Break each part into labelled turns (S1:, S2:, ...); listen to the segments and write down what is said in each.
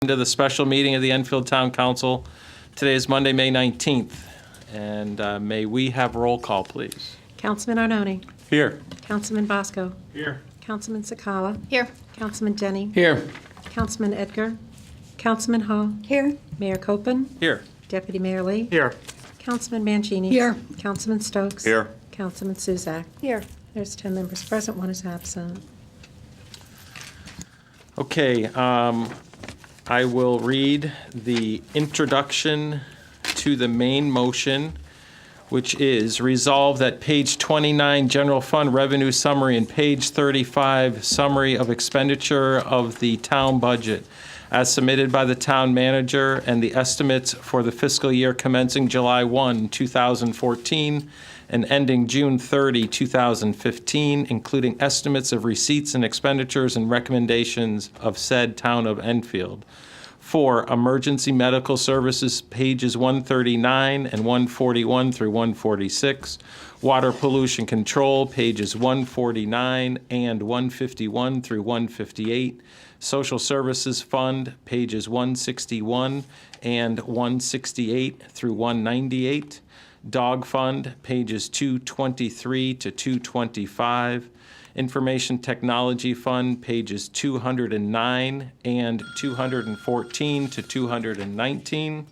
S1: To the special meeting of the Enfield Town Council. Today is Monday, May 19th, and may we have roll call, please?
S2: Councilman Arnone.
S1: Here.
S2: Councilman Bosco.
S1: Here.
S2: Councilman Sakala.
S3: Here.
S2: Councilman Denny.
S1: Here.
S2: Councilman Edgar. Councilman Hall.
S3: Here.
S2: Mayor Copen.
S1: Here.
S2: Deputy Mayor Lee.
S1: Here.
S2: Councilman Mancini.
S3: Here.
S2: Councilman Stokes.
S1: Here.
S2: Councilman Suzak.
S3: Here.
S2: There's 10 members present, one is absent.
S1: Okay, I will read the introduction to the main motion, which is resolved that page 29, General Fund Revenue Summary, and page 35, Summary of Expenditure of the Town Budget, as submitted by the Town Manager, and the estimates for the fiscal year commencing July 1, 2014, and ending June 30, 2015, including estimates of receipts and expenditures and recommendations of said Town of Enfield. For emergency medical services, pages 139 and 141 through 146. Water pollution control, pages 149 and 151 through 158. Social services fund, pages 161 and 168 through 198. Dog fund, pages 223 to 225. Information Technology Fund, pages 209 and 214 to 219.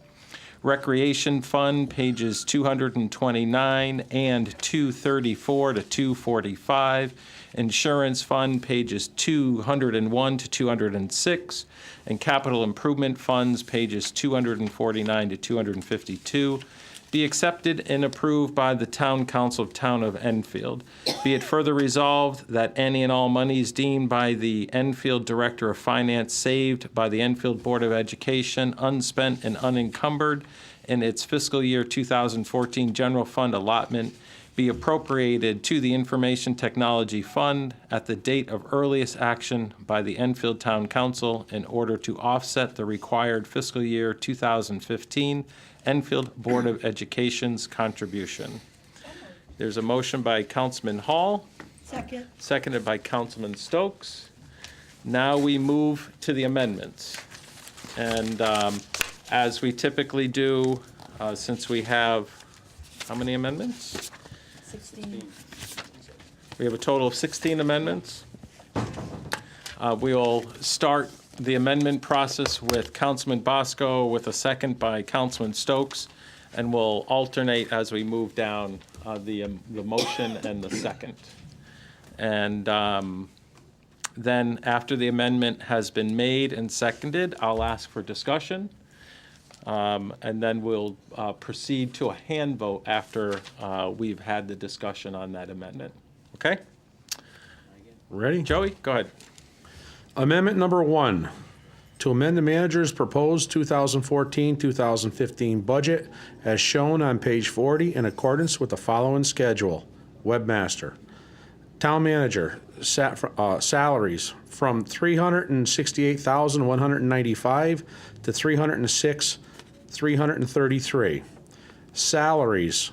S1: Recreation Fund, pages 229 and 234 to 245. Insurance Fund, pages 201 to 206. And Capital Improvement Funds, pages 249 to 252. Be accepted and approved by the Town Council of Town of Enfield. Be it further resolved that any and all monies deemed by the Enfield Director of Finance saved by the Enfield Board of Education, unspent and unencumbered in its fiscal year 2014 general fund allotment, be appropriated to the Information Technology Fund at the date of earliest action by the Enfield Town Council in order to offset the required fiscal year 2015 Enfield Board of Education's contribution. There's a motion by Councilman Hall.
S3: Second.
S1: Seconded by Councilman Stokes. Now we move to the amendments. And as we typically do, since we have, how many amendments?
S3: 16.
S1: We have a total of 16 amendments. We will start the amendment process with Councilman Bosco with a second by Councilman Stokes, and we'll alternate as we move down the motion and the second. And then after the amendment has been made and seconded, I'll ask for discussion. And then we'll proceed to a hand vote after we've had the discussion on that amendment. Okay?
S4: Ready?
S1: Joey, go ahead.
S4: Amendment number 1, to amend the manager's proposed 2014-2015 budget as shown on page 40 in accordance with the following schedule. Webmaster. Town manager, salaries from $368,195 to $306,333. Salaries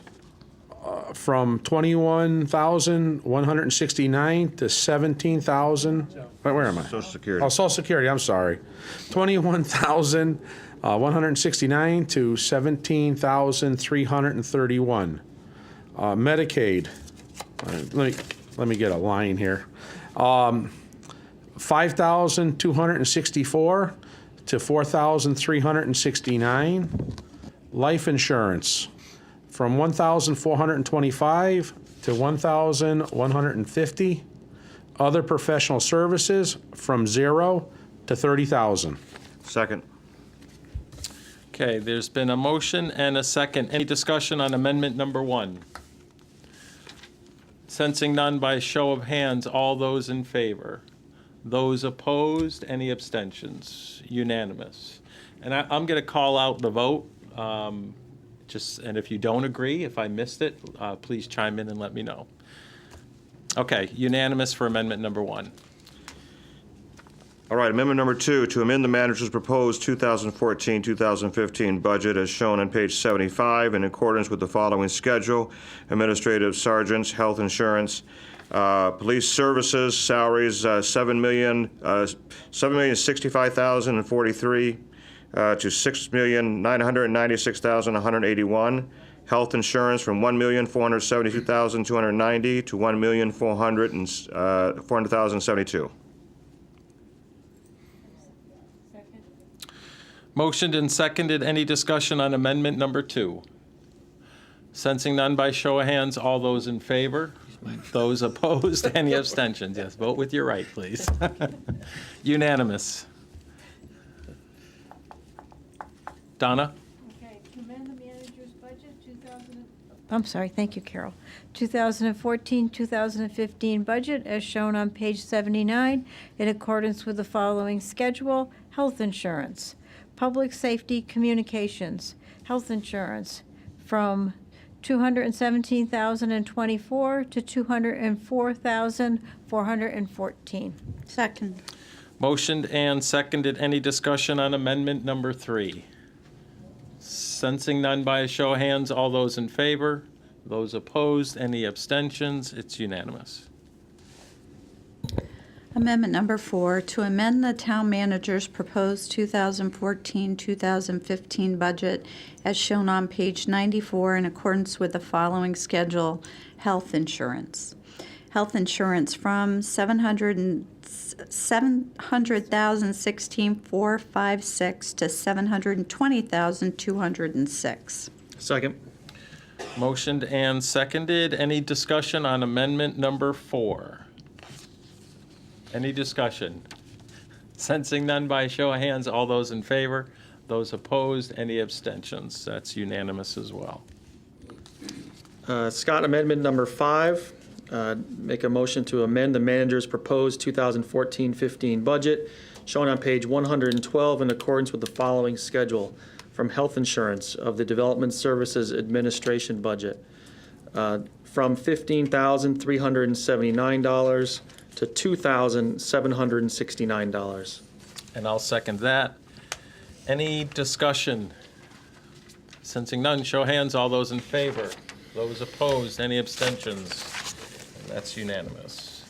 S4: from $21,169 to $17,000. Where am I?
S5: Social Security.
S4: Oh, Social Security, I'm sorry. $21,169 to $17,331. Medicaid, let me get a line here. $5,264 to $4,369. Life insurance, from $1,425 to $1,150. Other professional services, from 0 to $30,000.
S5: Second.
S1: Okay, there's been a motion and a second. Any discussion on amendment number 1? Sensing none, by show of hands, all those in favor. Those opposed, any abstentions? Unanimous. And I'm going to call out the vote. And if you don't agree, if I missed it, please chime in and let me know. Okay, unanimous for amendment number 1.
S5: All right, amendment number 2, to amend the manager's proposed 2014-2015 budget as shown on page 75 in accordance with the following schedule: administrative sergeants, health insurance, Police services salaries, $7,065,043 to $6,996,181. Health insurance from $1,472,290 to $1,400,072.
S1: Motioned and seconded. Any discussion on amendment number 2? Sensing none by show of hands, all those in favor? Those opposed? Any abstentions? Yes, vote with your right, please. Unanimous. Donna?
S3: Okay, to amend the manager's budget, I'm sorry, thank you, Carol. 2014-2015 budget as shown on page 79 in accordance with the following schedule: health insurance, public safety communications, health insurance from $217,024 to $204,414.
S6: Second.
S1: Motioned and seconded. Any discussion on amendment number 3? Sensing none by a show of hands, all those in favor? Those opposed? Any abstentions? It's unanimous.
S6: Amendment number 4, to amend the town manager's proposed 2014-2015 budget as shown on page 94 in accordance with the following schedule: health insurance. Health insurance from $700,016,456 to $720,206.
S7: Second.
S1: Motioned and seconded. Any discussion on amendment number 4? Any discussion? Sensing none by show of hands, all those in favor? Those opposed? Any abstentions? That's unanimous as well.
S7: Scott, amendment number 5. Make a motion to amend the manager's proposed 2014-15 budget shown on page 112 in accordance with the following schedule: from health insurance of the Development Services Administration budget from $15,379 to $2,769.
S1: And I'll second that. Any discussion? Sensing none, show of hands, all those in favor? Those opposed? Any abstentions? And that's unanimous.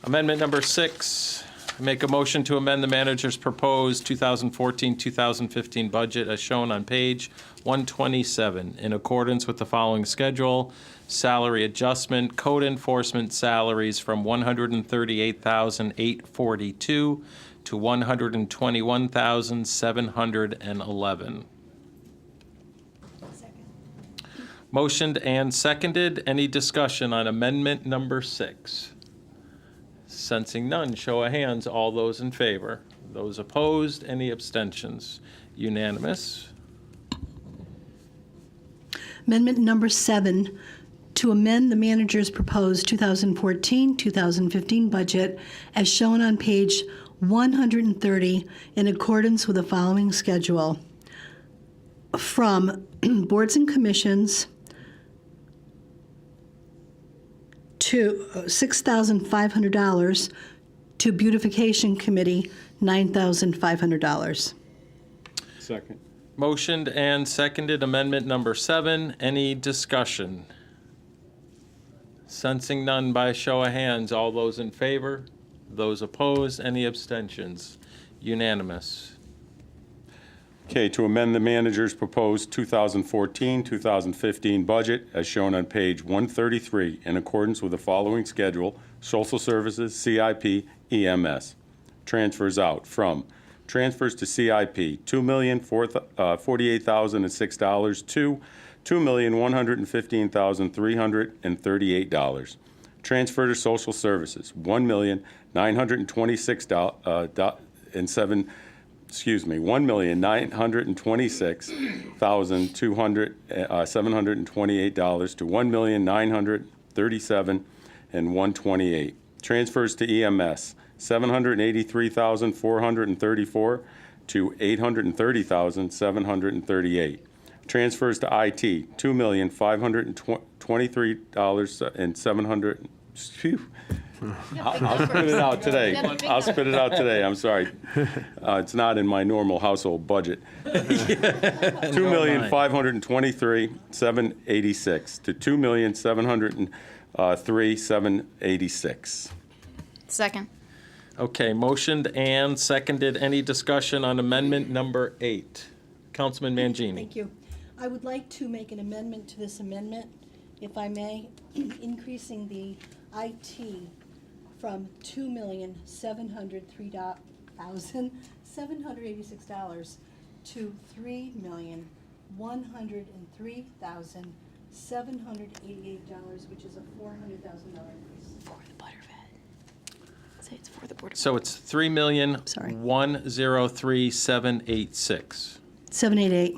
S1: Amendment number 6. Make a motion to amend the manager's proposed 2014-2015 budget as shown on page 127 in accordance with the following schedule: salary adjustment, code enforcement salaries from $138,842 to $121,711. Motioned and seconded. Any discussion on amendment number 6? Sensing none, show of hands, all those in favor. Those opposed, any abstentions? Unanimous.
S8: Amendment number 7, to amend the manager's proposed 2014-2015 budget as shown on page 130 in accordance with the following schedule: from boards and commissions to $6,500 to beautification committee $9,500.
S4: Second.
S1: Motioned and seconded amendment number 7. Any discussion? Sensing none by show of hands, all those in favor? Those opposed? Any abstentions? Unanimous.
S9: Okay, to amend the manager's proposed 2014-2015 budget as shown on page 133 in accordance with the following schedule: social services, CIP, EMS. Transfers out from transfers to CIP, $2,048,006 to $2,115,338. Transfer to social services, $1,926,728 to $1,937,128. Transfers to EMS, $783,434 to $830,738. Transfers to IT, $2,523,700 I'll spit it out today. I'll spit it out today, I'm sorry. It's not in my normal household budget. $2,523,786 to $2,703,786.
S10: Second.
S1: Okay, motioned and seconded. Any discussion on amendment number 8? Councilman Mangini.
S8: Thank you. I would like to make an amendment to this amendment, if I may, increasing the IT from $2,703,786 to $3,103,788, which is a $400,000 increase.
S10: For the Board of Ed. Say it's for the Board of Ed.
S1: So it's $3,103,786.
S8: 788.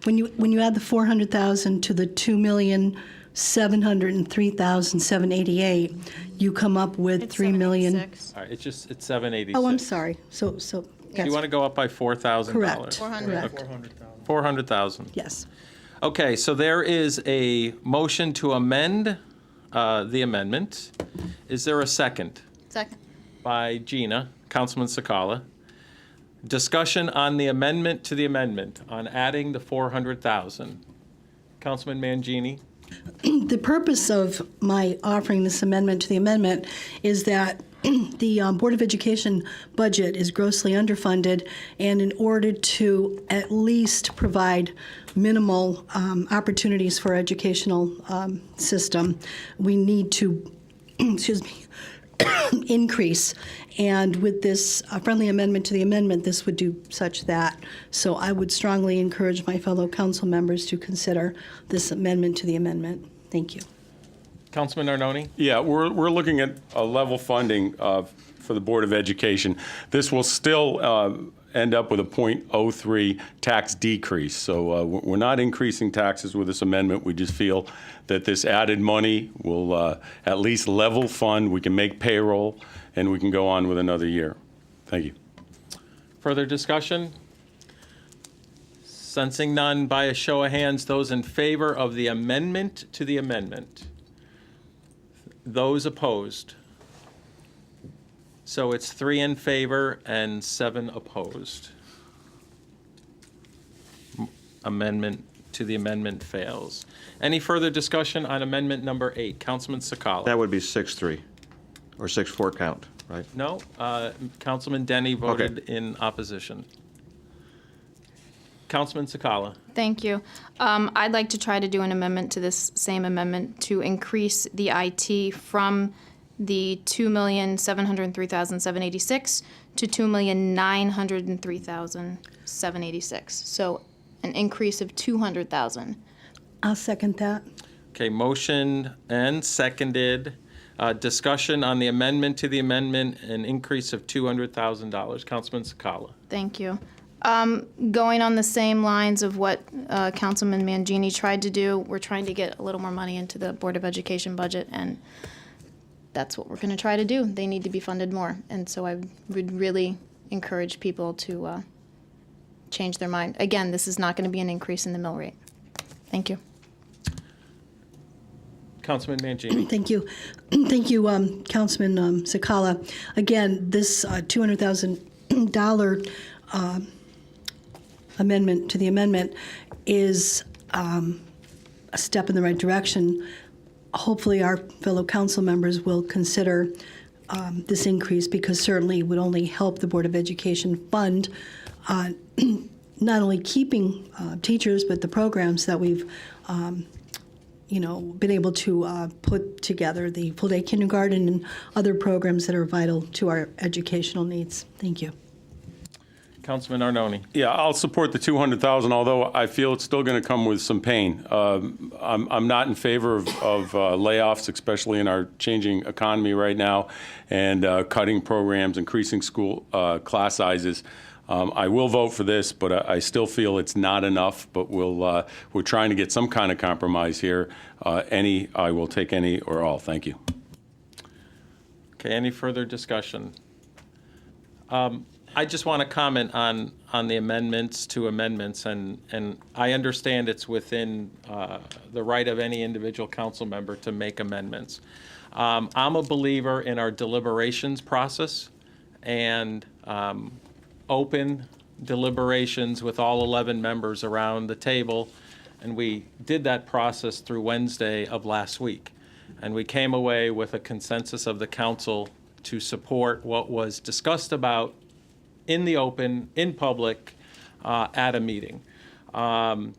S8: When you add the 400,000 to the 2,703,788, you come up with
S10: It's
S8: 3 million.
S10: 786.
S1: All right, it's 786.
S8: Oh, I'm sorry. So
S1: Do you want to go up by $4,000?
S8: correct.
S10: 400.
S8: Correct.
S1: 400,000.
S8: Yes.
S1: Okay, so there is a motion to amend the amendment. Is there a second?
S10: Second.
S1: By Gina, Councilman Sakala. Discussion on the amendment to the amendment, on adding the 400,000. Councilman Mangini?
S8: The purpose of my offering this amendment to the amendment is that the Board of Education budget is grossly underfunded, and in order to at least provide minimal opportunities for our educational system, we need to, excuse me, increase. And with this friendly amendment to the amendment, this would do such that. So I would strongly encourage my fellow council members to consider this amendment to the amendment. Thank you.
S1: Councilman Arnone?
S9: Yeah, we're looking at a level funding for the Board of Education. This will still end up with a .03 tax decrease. So we're not increasing taxes with this amendment. We just feel that this added money will at least level fund. We can make payroll, and we can go on with another year. Thank you.
S1: Further discussion? Sensing none, by a show of hands, those in favor of the amendment to the amendment? Those opposed? So it's 3 in favor and 7 opposed. Amendment to the amendment fails. Any further discussion on amendment number 8? Councilman Sakala?
S5: That would be 6-3, or 6-4 count, right?
S1: No, Councilman Denny voted in opposition. Councilman Sakala?
S10: Thank you. I'd like to try to do an amendment to this same amendment to increase the IT from the $2,703,786 to $2,903,786. So an increase of 200,000.
S8: I'll second that.
S1: Okay, motion and seconded. Discussion on the amendment to the amendment, an increase of $200,000. Councilman Sakala?
S10: Thank you. Going on the same lines of what Councilman Mangini tried to do, we're trying to get a little more money into the Board of Education budget, and that's what we're going to try to do. They need to be funded more, and so I would really encourage people to change their mind. Again, this is not going to be an increase in the mill rate. Thank you.
S1: Councilman Mangini?
S8: Thank you. Thank you, Councilman Sakala. Again, this $200,000 amendment to the amendment is a step in the right direction. Hopefully, our fellow council members will consider this increase, because certainly it would only help the Board of Education fund not only keeping teachers, but the programs that we've been able to put together, the full-day kindergarten and other programs that are vital to our educational needs. Thank you.
S1: Councilman Arnone?
S9: Yeah, I'll support the 200,000, although I feel it's still going to come with some pain. I'm not in favor of layoffs, especially in our changing economy right now, and cutting programs, increasing school class sizes. I will vote for this, but I still feel it's not enough. But we're trying to get some kind of compromise here. I will take any or all. Thank you.
S1: Okay, any further discussion? I just want to comment on the amendments to amendments, and I understand it's within the right of any individual council member to make amendments. I'm a believer in our deliberations process and open deliberations with all 11 members around the table. And we did that process through Wednesday of last week. And we came away with a consensus of the council to support what was discussed about in the open, in public, at a meeting. And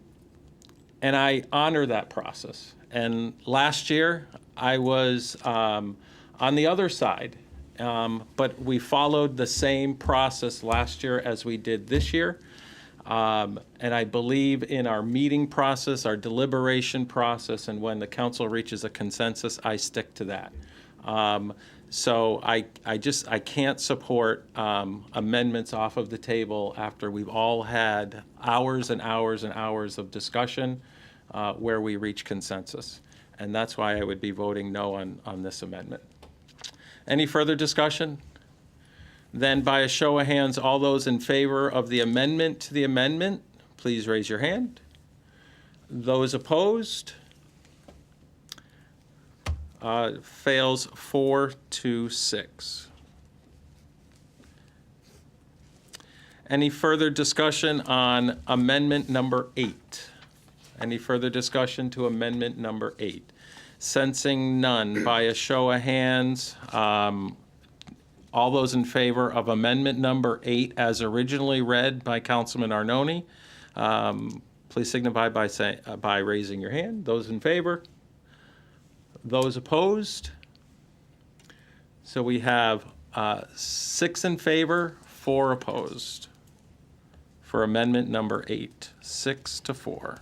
S1: I honor that process. And last year, I was on the other side, but we followed the same process last year as we did this year. And I believe in our meeting process, our deliberation process, and when the council reaches a consensus, I stick to that. So I can't support amendments off of the table after we've all had hours and hours and hours of discussion where we reach consensus. And that's why I would be voting no on this amendment. Any further discussion? Then by a show of hands, all those in favor of the amendment to the amendment, please raise your hand. Those opposed? Fails 4-6. Any further discussion on amendment number 8? Any further discussion to amendment number 8? Sensing none, by a show of hands, all those in favor of amendment number 8 as originally read by Councilman Arnone, please signify by raising your hand. Those in favor? Those opposed? So we have 6 in favor, 4 opposed for amendment number 8, 6-4.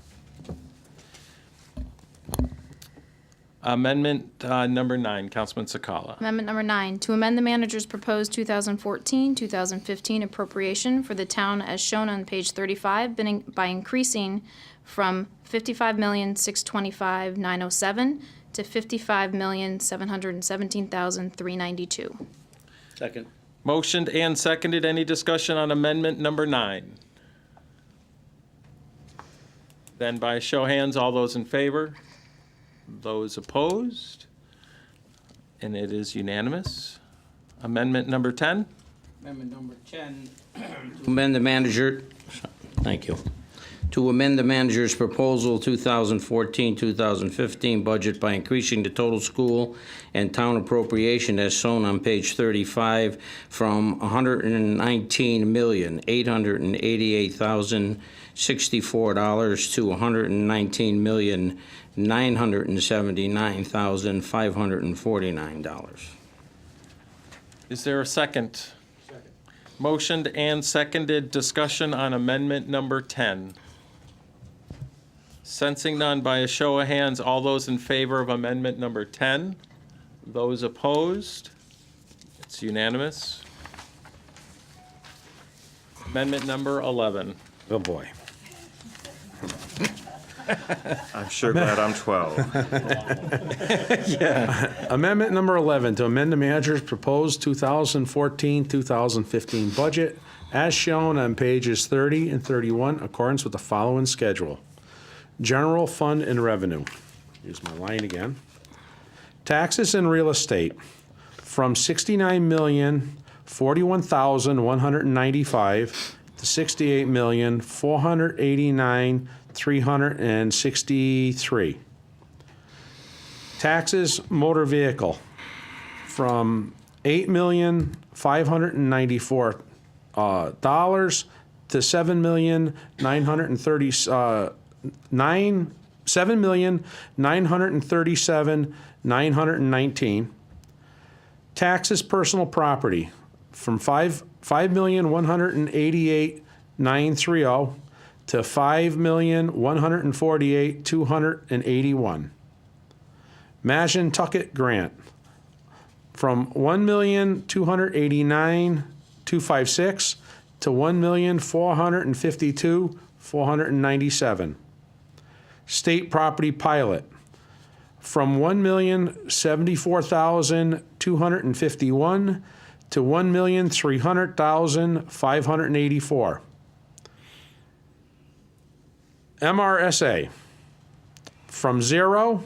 S1: Amendment number 9, Councilman Sakala.
S10: Amendment number 9, to amend the manager's proposed 2014-2015 appropriation for the town as shown on page 35 by increasing from $55,625,907 to $55,717,392.
S7: Second.
S1: Motioned and seconded. Any discussion on amendment number 9? Then by a show of hands, all those in favor? Those opposed? And it is unanimous. Amendment number 10?
S11: Amendment number 10, to amend the manager, thank you. To amend the manager's proposal 2014-2015 budget by increasing the total school and town appropriation as shown on page 35 from $119,888,064 to $119,979,549.
S1: Is there a second? Second. Motioned and seconded. Discussion on amendment number 10. Sensing none, by a show of hands, all those in favor of amendment number 10? Those opposed? It's unanimous. Amendment number 11.
S4: Oh, boy.
S5: I'm sure glad I'm 12.
S4: Amendment number 11, to amend the manager's proposed 2014-2015 budget as shown on pages 30 and 31, in accordance with the following schedule. General fund and revenue. Use my line again. Taxes and real estate from $69,041,195 to $68,489,363. Taxes motor vehicle from $8,594 to $7,937,919. Taxes personal property from $5,188,930 to $5,148,281. Majan-Tuckett grant from $1,289,256 to $1,452,497. State property pilot from $1,074,251 to $1,300,584. MRSA from 0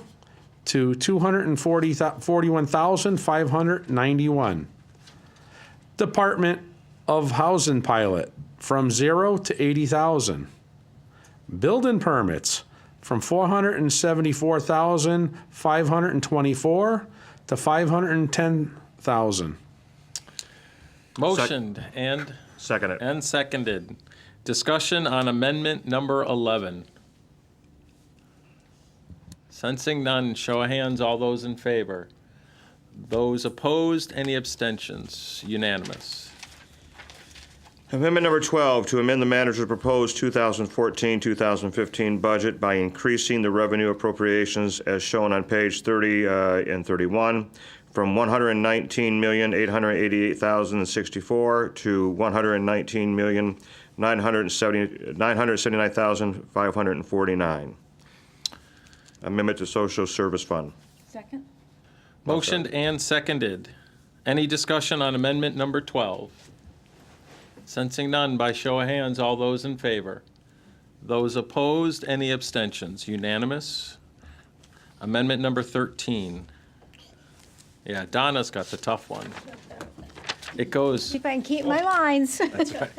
S4: to $241,591. Department of Housing pilot from 0 to 80,000. Building permits from 474,524 to 510,000.
S1: Motioned
S5: Second it.
S1: and seconded. Discussion on amendment number 11. Sensing none, show of hands, all those in favor. Those opposed, any abstentions? Unanimous.
S5: Amendment number 12, to amend the manager's proposed 2014-2015 budget by increasing the revenue appropriations as shown on page 30 and 31 from $119,888,064 to $119,979,549. Amendment to Social Service Fund.
S3: Second?
S1: Motioned and seconded. Any discussion on amendment number 12? Sensing none, by show of hands, all those in favor. Those opposed, any abstentions? Unanimous. Amendment number 13. Yeah, Donna's got the tough one. It goes,
S3: See if I can keep my lines.
S1: that's right.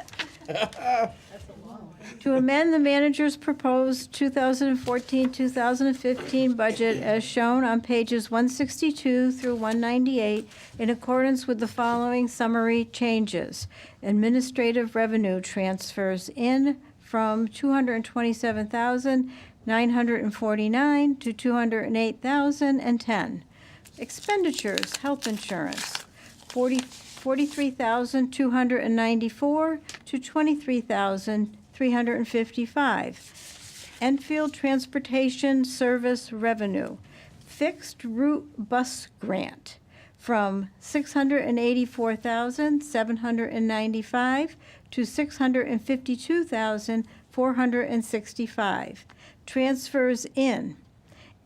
S3: To amend the manager's proposed 2014-2015 budget as shown on pages 162 through 198 in accordance with the following summary changes. Administrative revenue transfers in from $227,949 to $208,010. Expenditures, health insurance, $43,294 to $23,355. Enfield Transportation Service revenue, fixed route bus grant from $684,795 to $652,465. Transfers in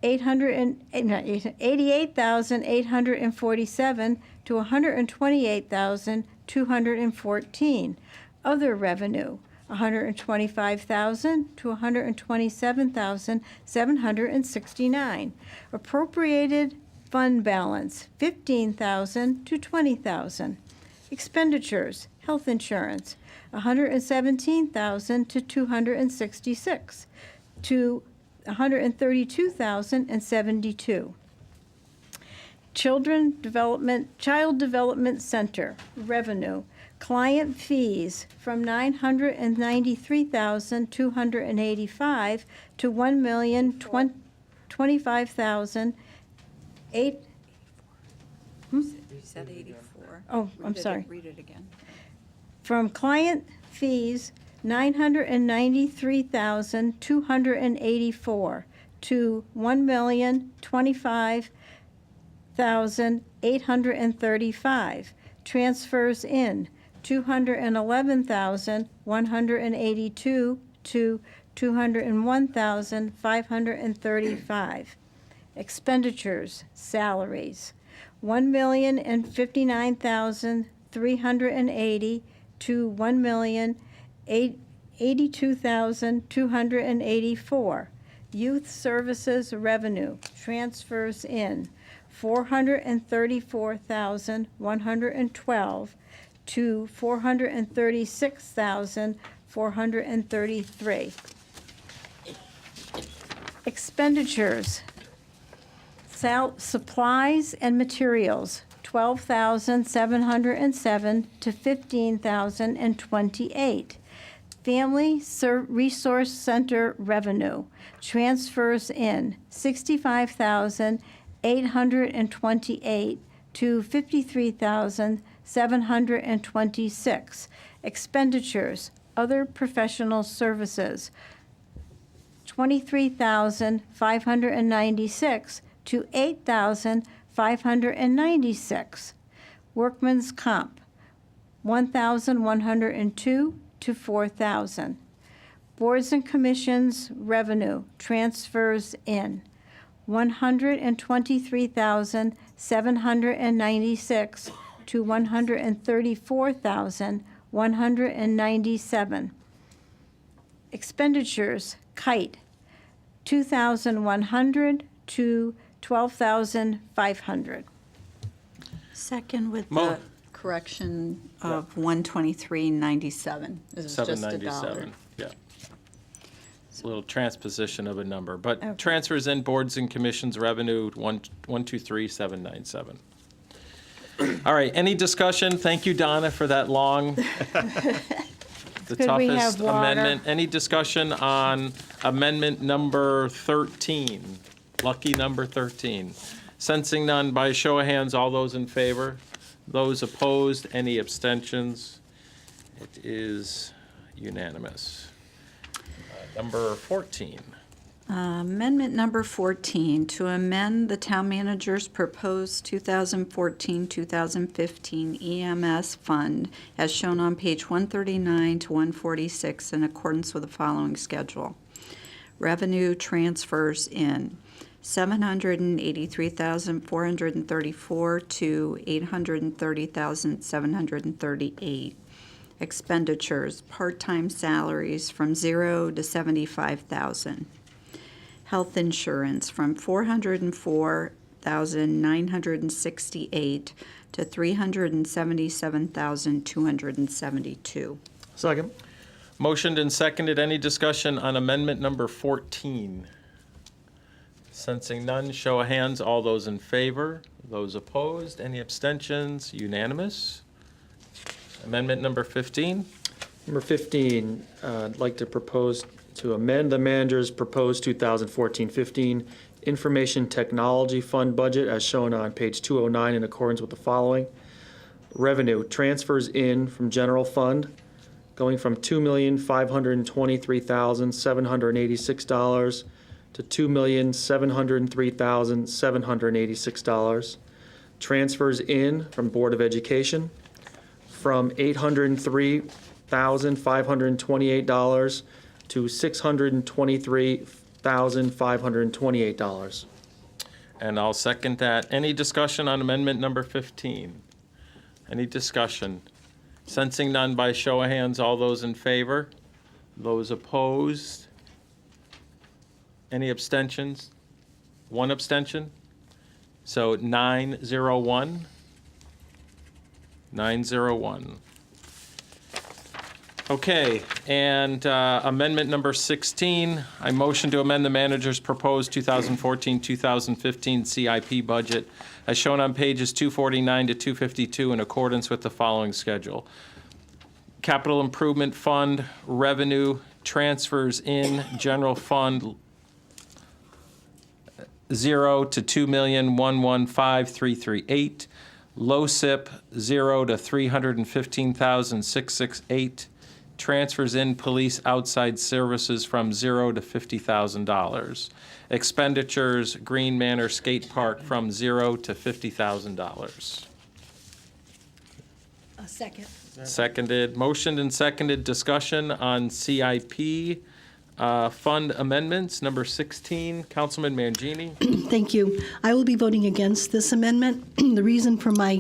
S3: $88,847 to $128,214. Other revenue, $125,000 to $127,769. Appropriated fund balance, $15,000 to $20,000. Expenditures, health insurance, $117,000 to $266 to $132,072. Child Development Center revenue, client fees from $993,285 to $1,025,008.
S6: You said 84.
S3: Oh, I'm sorry.
S6: Read it again.
S3: From client fees, $993,284 to $1,025,835. Transfers in $211,182 to $201,535. Expenditures, salaries, $1,059,380 to $1,082,284. Youth Services revenue, transfers in $434,112 to $436,433. Expenditures, supplies and materials, $12,707 to $15,028. Family Resource Center revenue, transfers in $65,828 to $53,726. Expenditures, other professional services, $23,596 to $8,596. Workman's comp, $1,102 to $4,000. Boards and commissions revenue, transfers in $123,796 to $134,197. Expenditures, kite, $2,100 to $12,500.
S6: Second with
S1: Mo-
S6: the correction of 123.97. It was just a dollar.
S1: 797, yeah. It's a little transposition of a number, but
S3: Okay.
S1: transfers in boards and commissions revenue, 123,797. All right, any discussion? Thank you, Donna, for that long, the
S3: Could we have
S1: toughest
S3: water?
S1: amendment. Any discussion on amendment number 13? Lucky number 13. Sensing none, by a show of hands, all those in favor? Those opposed, any abstentions? It is unanimous. Number 14.
S6: Amendment number 14, to amend the town manager's proposed 2014-2015 EMS fund as shown on page 139 to 146 in accordance with the following schedule. Revenue transfers in $783,434 to $830,738. Expenditures, part-time salaries from $0 to $75,000. Health insurance from $404,968 to $377,272.
S7: Second.
S1: Motioned and seconded. Any discussion on amendment number 14? Sensing none, show of hands. All those in favor? Those opposed? Any abstentions? Unanimous. Amendment number 15.
S7: Number 15, I'd like to propose to amend the manager's proposed 2014-15 Information Technology Fund budget as shown on page 209 in accordance with the following. Revenue transfers in from general fund going from $2,523,786 to $2,703,786. Transfers in from Board of Education from $803,528 to $623,528.
S1: And I'll second that. Any discussion on amendment number 15? Any discussion? Sensing none, by show of hands, all those in favor? Those opposed? Any abstentions? One abstention? So 901. 901. Okay, and amendment number 16, I motion to amend the manager's proposed 2014-2015 CIP budget as shown on pages 249 to 252 in accordance with the following schedule. Capital Improvement Fund revenue transfers in general fund 0 to $2,115,338. LoSiP 0 to $315,668. Transfers in police outside services from $0 to $50,000. Expenditures Green Manor Skate Park from $0 to $50,000.
S8: A second.
S1: Seconded, motioned and seconded. Discussion on CIP fund amendments. Number 16, Councilman Mangini.
S8: Thank you. I will be voting against this amendment. The reason for my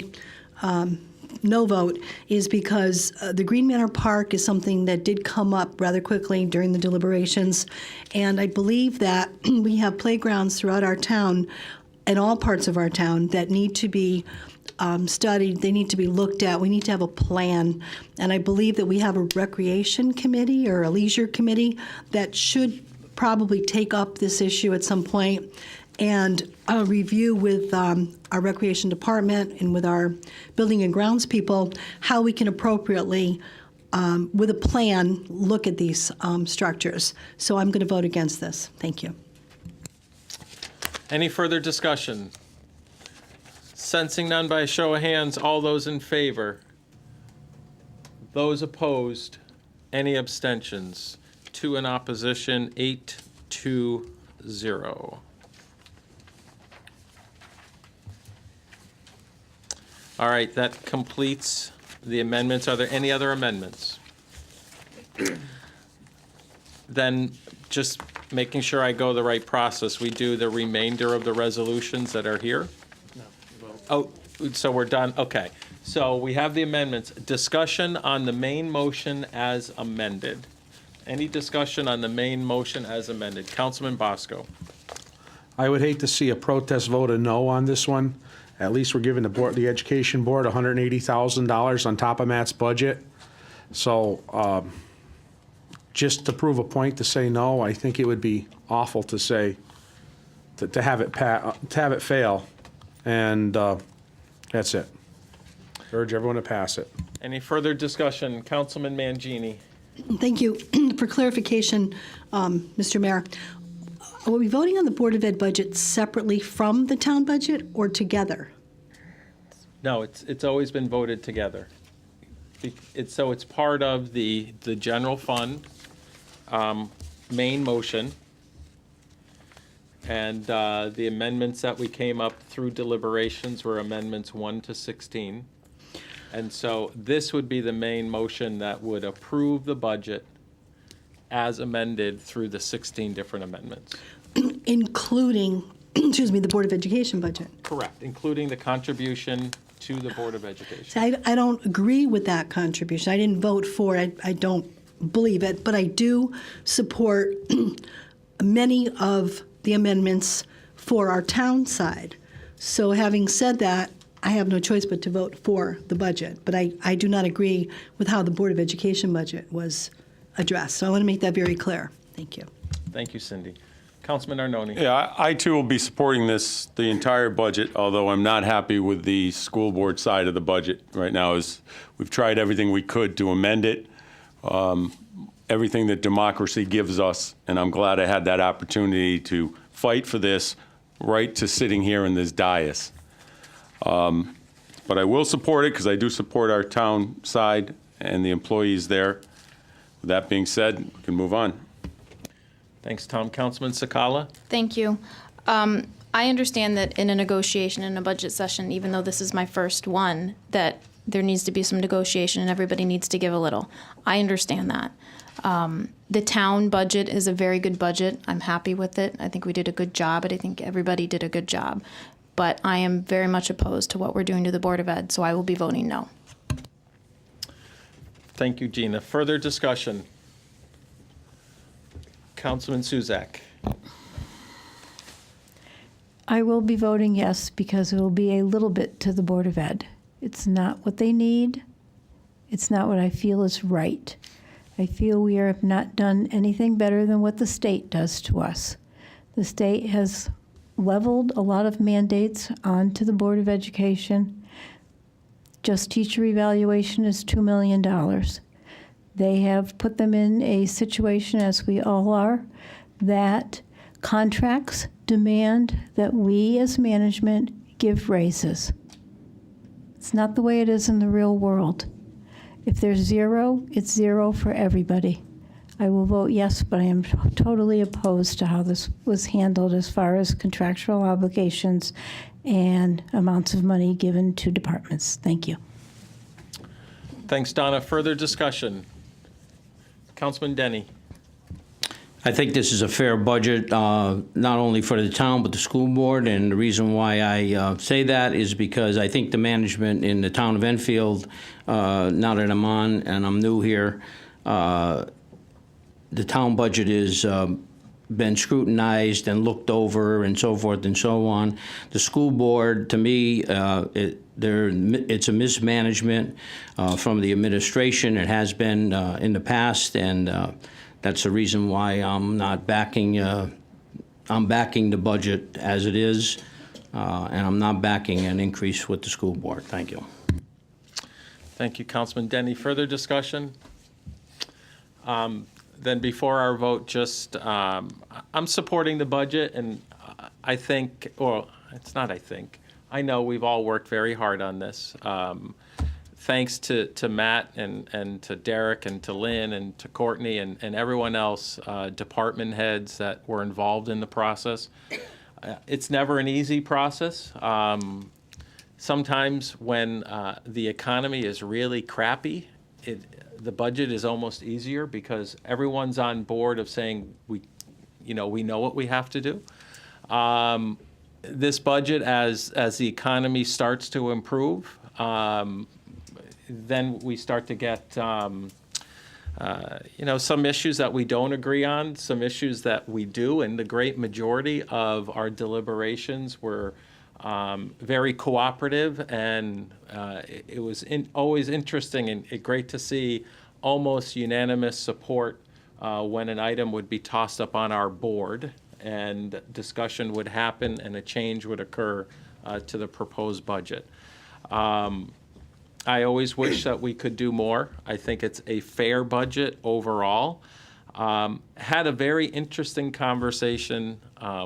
S8: no vote is because the Green Manor Park is something that did come up rather quickly during the deliberations, and I believe that we have playgrounds throughout our town, in all parts of our town, that need to be studied, they need to be looked at, we need to have a plan, and I believe that we have a recreation committee or a leisure committee that should probably take up this issue at some point and review with our recreation department and with our building and grounds people how we can appropriately, with a plan, look at these structures. So I'm going to vote against this. Thank you.
S1: Any further discussion? Sensing none, by a show of hands, all those in favor? Those opposed? Any abstentions? 2 in opposition, 8-0. All right, that completes the amendments. Are there any other amendments? Then, just making sure I go the right process, we do the remainder of the resolutions that are here? Oh, so we're done? Okay. So we have the amendments. Discussion on the main motion as amended. Any discussion on the main motion as amended? Councilman Bosco.
S4: I would hate to see a protest vote a no on this one. At least we're giving the Education Board $180,000 on top of Matt's budget. So just to prove a point to say no, I think it would be awful to say, to have it fail. And that's it. Urge everyone to pass it.
S1: Any further discussion? Councilman Mangini.
S8: Thank you. For clarification, Mr. Mayor, are we voting on the Board of Ed budget separately from the town budget or together?
S1: No, it's always been voted together. So it's part of the general fund main motion. And the amendments that we came up through deliberations were amendments 1 to 16. And so this would be the main motion that would approve the budget as amended through the 16 different amendments.
S8: Including, excuse me, the Board of Education budget?
S1: Correct, including the contribution to the Board of Education.
S8: See, I don't agree with that contribution. I didn't vote for it. I don't believe it. But I do support many of the amendments for our town side. So having said that, I have no choice but to vote for the budget. But I do not agree with how the Board of Education budget was addressed. So I want to make that very clear. Thank you.
S1: Thank you, Cindy. Councilman Arnone.
S9: Yeah, I too will be supporting the entire budget, although I'm not happy with the school board side of the budget right now. We've tried everything we could to amend it, everything that democracy gives us, and I'm glad I had that opportunity to fight for this right to sitting here in this dais. But I will support it because I do support our town side and the employees there. With that being said, we can move on.
S1: Thanks, Tom. Councilman Sakala.
S10: Thank you. I understand that in a negotiation, in a budget session, even though this is my first one, that there needs to be some negotiation and everybody needs to give a little. I understand that. The town budget is a very good budget. I'm happy with it. I think we did a good job, and I think everybody did a good job. But I am very much opposed to what we're doing to the Board of Ed, so I will be voting no.
S1: Thank you, Gina. Further discussion? Councilman Suzak.
S3: I will be voting yes because it will be a little bit to the Board of Ed. It's not what they need. It's not what I feel is right. I feel we have not done anything better than what the state does to us. The state has leveled a lot of mandates onto the Board of Education. Just teacher evaluation is $2 million. They have put them in a situation, as we all are, that contracts demand that we as management give raises. It's not the way it is in the real world. If there's zero, it's zero for everybody. I will vote yes, but I am totally opposed to how this was handled as far as contractual obligations and amounts of money given to departments. Thank you.
S1: Thanks, Donna. Further discussion? Councilman Denny.
S11: I think this is a fair budget, not only for the town, but the school board. And the reason why I say that is because I think the management in the town of Enfield, now that I'm on and I'm new here, the town budget has been scrutinized and looked over and so forth and so on. The school board, to me, it's a mismanagement from the administration. It has been in the past, and that's the reason why I'm not backing. I'm backing the budget as it is, and I'm not backing an increase with the school board. Thank you.
S1: Thank you, Councilman Denny. Further discussion? Then before our vote, just I'm supporting the budget, and I think, or it's not I think, I know we've all worked very hard on this. Thanks to Matt and to Derek and to Lynn and to Courtney and everyone else, department heads that were involved in the process. It's never an easy process. Sometimes when the economy is really crappy, the budget is almost easier because everyone's on board of saying we know what we have to do. This budget, as the economy starts to improve, then we start to get some issues that we don't agree on, some issues that we do, and the great majority of our deliberations were very cooperative, and it was always interesting and great to see almost unanimous support when an item would be tossed up on our board and discussion would happen and a change would occur to the proposed budget. I always wish that we could do more. I think it's a fair budget overall. Had a very interesting conversation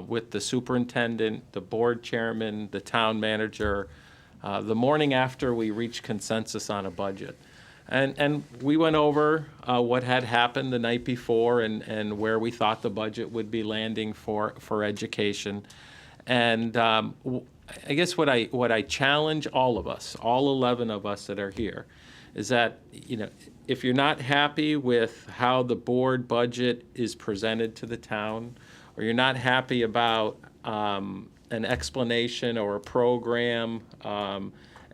S1: with the superintendent, the board chairman, the town manager, the morning after we reached consensus on a budget. And we went over what had happened the night before and where we thought the budget would be landing for education. And I guess what I challenge all of us, all 11 of us that are here, is that, if you're not happy with how the board budget is presented to the town, or you're not happy about an explanation or a program,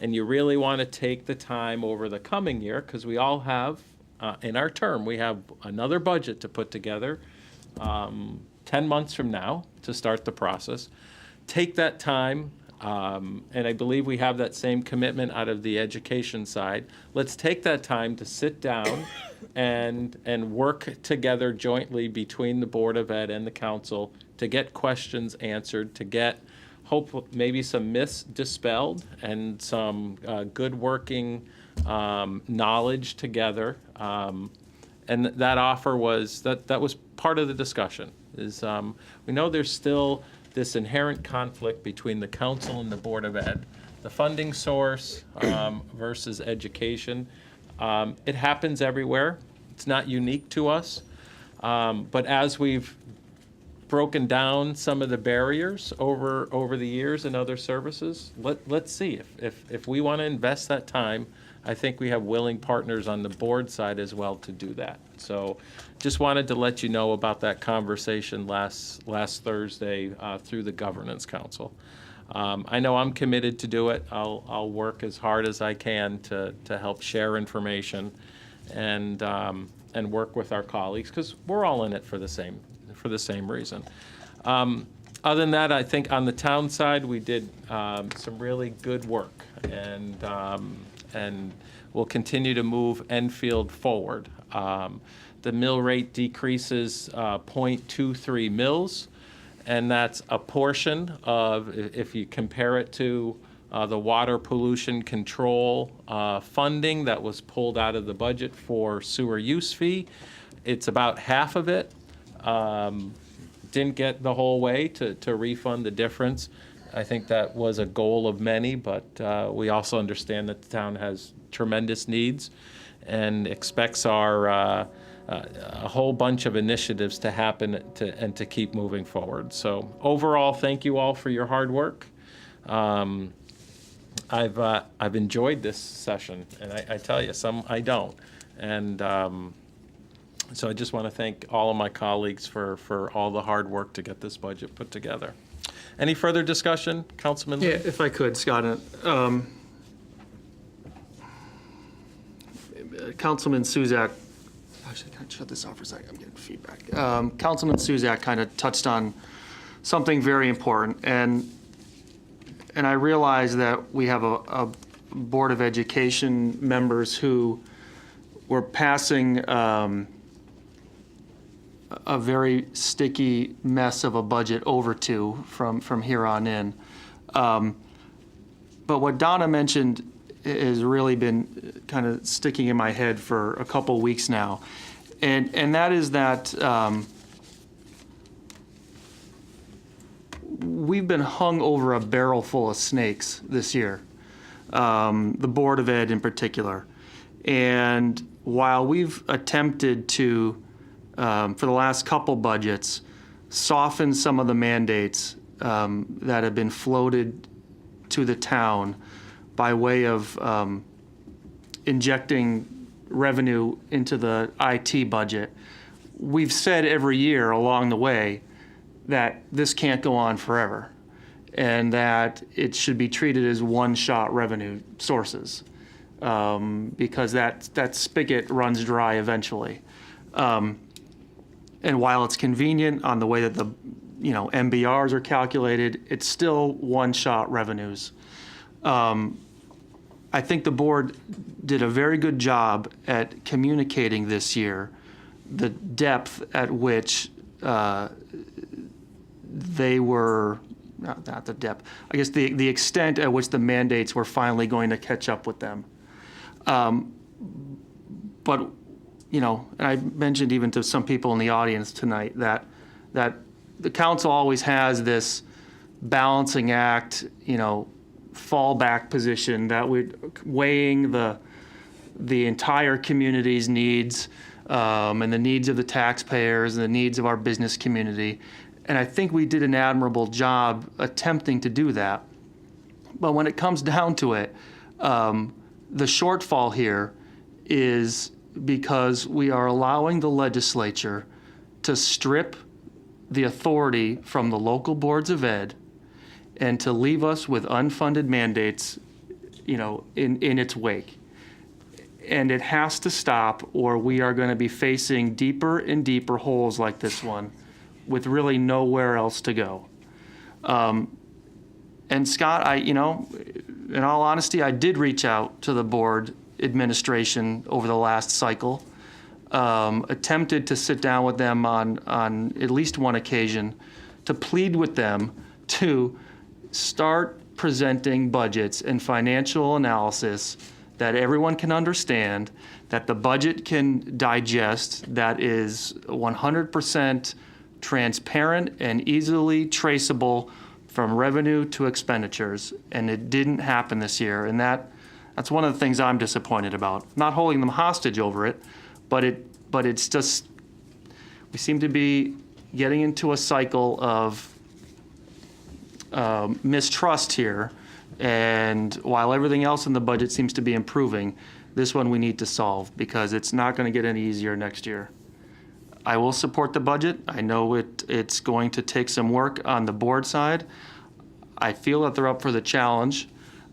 S1: and you really want to take the time over the coming year, because we all have, in our term, we have another budget to put together 10 months from now to start the process. Take that time, and I believe we have that same commitment out of the education side. Let's take that time to sit down and work together jointly between the Board of Ed and the council to get questions answered, to get maybe some myths dispelled and some good working knowledge together. And that offer was, that was part of the discussion, is we know there's still this inherent conflict between the council and the Board of Ed, the funding source versus education. It happens everywhere. It's not unique to us. But as we've broken down some of the barriers over the years in other services, let's see if we want to invest that time. I think we have willing partners on the board side as well to do that. So just wanted to let you know about that conversation last Thursday through the Governance Council. I know I'm committed to do it. I'll work as hard as I can to help share information and work with our colleagues, because we're all in it for the same reason. Other than that, I think on the town side, we did some really good work, and we'll continue to move Enfield forward. The mill rate decreases 0.23 mils, and that's a portion of, if you compare it to the water pollution control funding that was pulled out of the budget for sewer use fee, it's about half of it. Didn't get the whole way to refund the difference. I think that was a goal of many, but we also understand that the town has tremendous needs and expects our a whole bunch of initiatives to happen and to keep moving forward. So overall, thank you all for your hard work. I've enjoyed this session, and I tell you, some I don't. And so I just want to thank all of my colleagues for all the hard work to get this budget put together. Any further discussion, Councilman Lee?
S7: Yeah, if I could, Scott. Councilman Suzak, actually, can I shut this off for a second? I'm getting feedback. Councilman Suzak kind of touched on something very important, and I realize that we have a Board of Education members who were passing a very sticky mess of a budget over to from here on in. But what Donna mentioned has really been kind of sticking in my head for a couple weeks now. And that is that we've been hung over a barrel full of snakes this year, the Board of Ed in particular. And while we've attempted to, for the last couple budgets, soften some of the mandates that have been floated to the town by way of injecting revenue into the IT budget, we've said every year along the way that this can't go on forever and that it should be treated as one-shot revenue sources. because that spigot runs dry eventually. And while it's convenient on the way that the MBRs are calculated, it's still one-shot revenues. I think the board did a very good job at communicating this year the depth at which they were, not the depth, I guess the extent at which the mandates were finally going to catch up with them. But, and I mentioned even to some people in the audience tonight that the council always has this balancing act, fallback position that we're weighing the entire community's needs and the needs of the taxpayers and the needs of our business community. And I think we did an admirable job attempting to do that. But when it comes down to it, the shortfall here is because we are allowing the legislature to strip the authority from the local boards of ed and to leave us with unfunded mandates, in its wake. And it has to stop, or we are going to be facing deeper and deeper holes like this one with really nowhere else to go. And Scott, in all honesty, I did reach out to the board administration over the last cycle, attempted to sit down with them on at least one occasion to plead with them to start presenting budgets and financial analysis that everyone can understand, that the budget can digest, that is 100% transparent and easily traceable from revenue to expenditures. And it didn't happen this year. And that's one of the things I'm disappointed about. Not holding them hostage over it, but it's just, we seem to be getting into a cycle of mistrust here. And while everything else in the budget seems to be improving, this one we need to solve because it's not going to get any easier next year. I will support the budget. I know it's going to take some work on the board side. I feel that they're up for the challenge.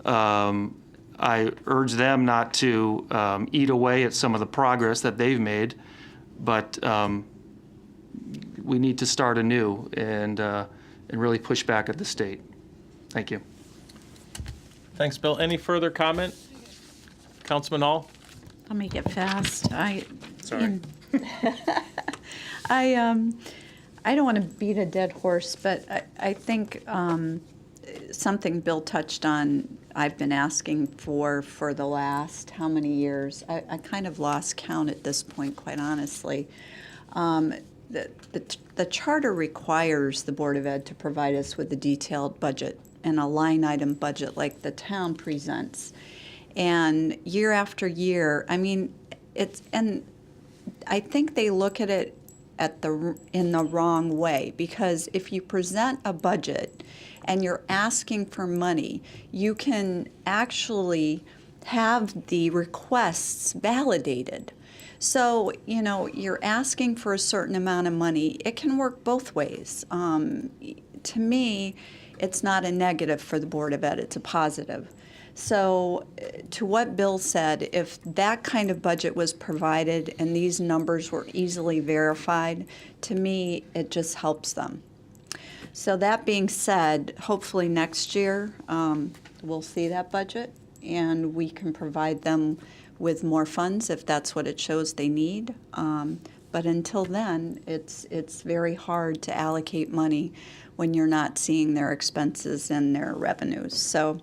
S7: I urge them not to eat away at some of the progress that they've made, but we need to start anew and really push back at the state. Thank you.
S1: Thanks, Bill. Any further comment? Councilman Hall?
S6: I'll make it fast.
S1: Sorry.
S6: I don't want to beat a dead horse, but I think something Bill touched on, I've been asking for the last how many years? I kind of lost count at this point, quite honestly. The charter requires the Board of Ed to provide us with a detailed budget and a line item budget like the town presents. And year after year, and I think they look at it in the wrong way, because if you present a budget and you're asking for money, you can actually have the requests validated. So, you're asking for a certain amount of money. It can work both ways. To me, it's not a negative for the Board of Ed, it's a positive. So to what Bill said, if that kind of budget was provided and these numbers were easily verified, to me, it just helps them. So that being said, hopefully next year we'll see that budget and we can provide them with more funds if that's what it shows they need. But until then, it's very hard to allocate money when you're not seeing their expenses and their revenues. So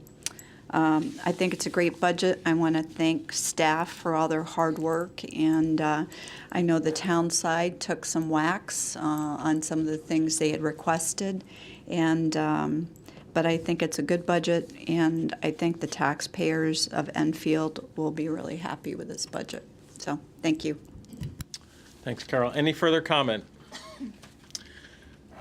S6: I think it's a great budget. I want to thank staff for all their hard work, and I know the town side took some whacks on some of the things they had requested, and but I think it's a good budget, and I think the taxpayers of Enfield will be really happy with this budget. So thank you.
S1: Thanks, Carol. Any further comment?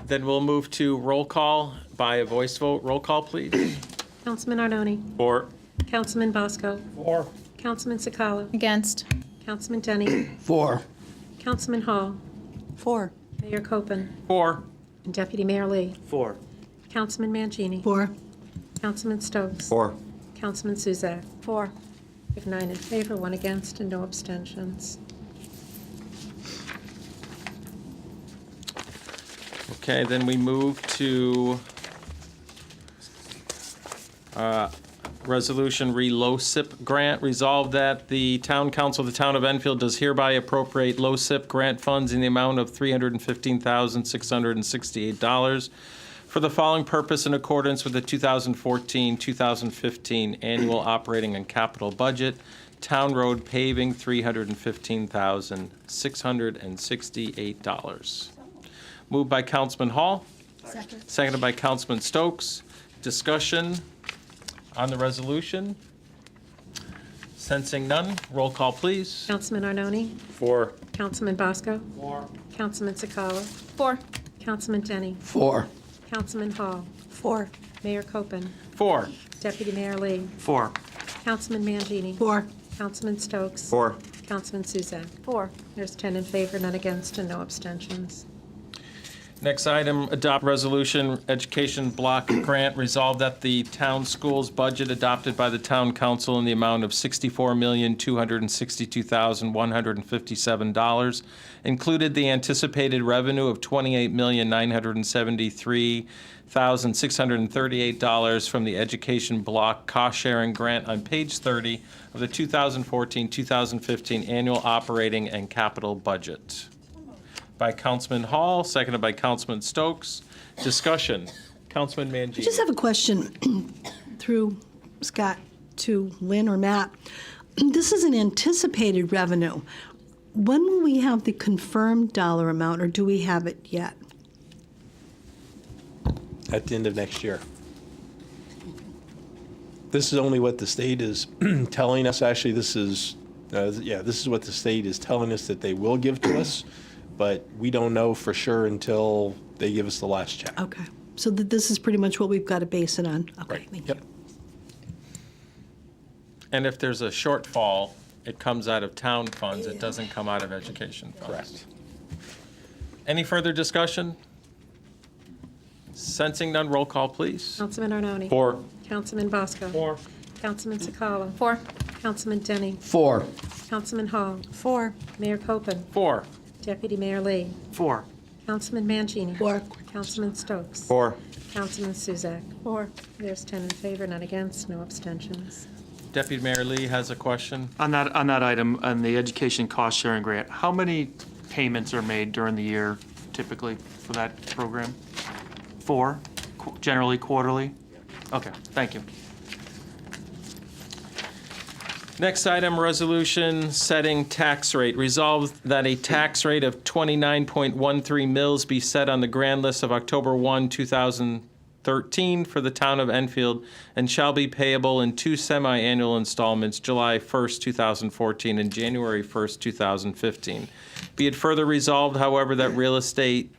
S1: Then we'll move to roll call by a voice vote. Roll call, please.
S2: Councilman Ardoni.
S1: For.
S2: Councilman Bosco.
S1: For.
S2: Councilman Sakala.
S10: Against.
S2: Councilman Denny.
S11: For.
S2: Councilman Hall.
S6: 4.
S2: Mayor Copen.
S1: For.
S2: And Deputy Mayor Lee.
S7: 4.
S2: Councilman Mangini.
S8: 4.
S2: Councilman Stokes.
S5: 4.
S2: Councilman Suzak.
S3: 4.
S2: We have 9 in favor, 1 against, and no abstentions.
S1: Okay, then we move to Resolution Re-LoSiP Grant. Resolved that the Town Council of the Town of Enfield does hereby appropriate LoSiP grant funds in the amount of $315,668 for the following purpose in accordance with the 2014-2015 annual operating and capital budget. Town road paving, $315,668. Moved by Councilman Hall.
S8: Second.
S1: Seconded by Councilman Stokes. Discussion on the resolution? Sensing none, roll call, please.
S2: Councilman Arnone,
S9: For.
S2: Councilman Bosco. 4. Councilman Sakala,
S10: 4.
S2: Councilman Denny,
S11: 4.
S2: Councilman Hall,
S6: 4.
S2: Mayor Copeland,
S1: 4.
S2: Deputy Mayor Lee,
S7: 4.
S2: Councilman Mangini,
S8: 4.
S2: Councilman Stokes,
S5: 4.
S2: Councilman Suzak.
S3: 4.
S2: There's 10 in favor, none against, and no abstentions.
S1: Next item, adopt resolution, education block grant. Resolved that the town schools budget adopted by the town council in the amount of $64,262,157 included the anticipated revenue of $28,973,638 from the education block cost-sharing grant on page 30 of the 2014-2015 annual operating and capital budget. By Councilman Hall, seconded by Councilman Stokes. Discussion. Councilman Mangini.
S8: I just have a question through Scott to Lynn or Matt. This is an anticipated revenue. When will we have the confirmed dollar amount, or do we have it yet?
S12: At the end of next year. This is only what the state is telling us. Actually, this is what the state is telling us that they will give to us, but we don't know for sure until they give us the last check.
S8: Okay. So this is pretty much what we've got to base it on. Okay,
S12: Right.
S8: thank
S12: Yep.
S8: you.
S1: And if there's a shortfall, it comes out of town funds, it doesn't come out of education funds.
S12: Correct.
S1: Any further discussion? Sensing none, roll call, please.
S2: Councilman Arnone.
S9: 4.
S2: Councilman Bosco.
S1: 4.
S2: Councilman Sakala,
S10: 4.
S2: Councilman Denny,
S11: 4.
S2: Councilman Hall,
S3: 4.
S2: Mayor Copeland,
S1: 4.
S2: Deputy Mayor Lee,
S7: 4.
S2: Councilman Mangini.
S8: 4.
S2: Councilman Stokes.
S5: 4.
S2: Councilman Suzak.
S3: 4.
S2: There's 10 in favor, none against, no abstentions.
S1: Deputy Mayor Lee has a question.
S7: On that item, on the education cost-sharing grant, how many payments are made during the year typically for that program? 4, generally quarterly? Okay, thank you.
S1: Next item, resolution setting tax rate. Resolved that a tax rate of 29.13 mils be set on the grand list of October 1, 2013 for the town of Enfield and shall be payable in 2 semi-annual installments, July 1st, 2014 and January 1st, 2015. Be it further resolved, however, that real estate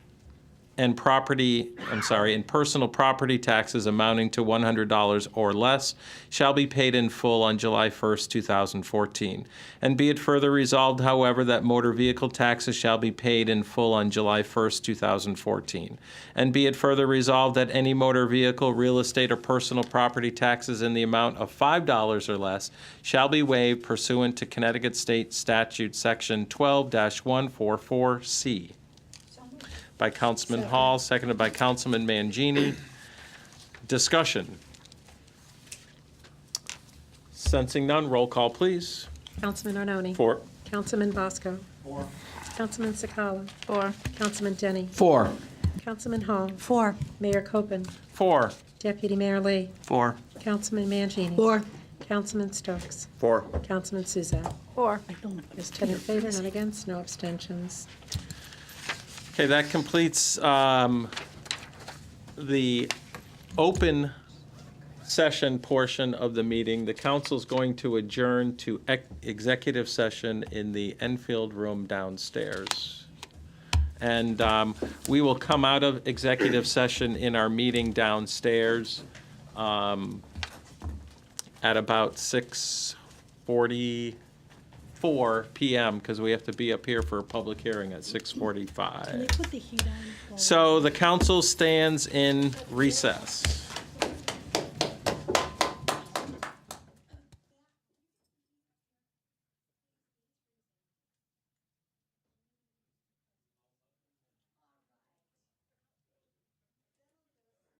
S1: and personal property taxes amounting to $100 or less shall be paid in full on July 1st, 2014. And be it further resolved, however, that motor vehicle taxes shall be paid in full on July 1st, 2014. And be it further resolved that any motor vehicle, real estate, or personal property taxes in the amount of $5 or less shall be waived pursuant to Connecticut State Statute Section 12-144C. By Councilman Hall, seconded by Councilman Mangini. Discussion. Sensing none, roll call, please.
S2: Councilman Arnone.
S9: 4.
S2: Councilman Bosco. 4. Councilman Sakala,
S10: 4.
S2: Councilman Denny,
S11: 4.
S2: Councilman Hall,
S3: 4.
S2: Mayor Copeland,
S1: 4.
S2: Deputy Mayor Lee,
S7: 4.
S2: Councilman Mangini.
S8: 4.
S2: Councilman Stokes.
S5: 4.
S2: Councilman Suzak.
S3: 4.
S2: There's 10 in favor, none against, no abstentions.
S1: Okay, that completes the open session portion of the meeting. The council's going to adjourn to executive session in the Enfield room downstairs. And we will come out of executive session in our meeting downstairs at about 6:44 p.m. because we have to be up here for a public hearing at 6:45.
S8: Put the heat on.
S1: So the council stands in recess.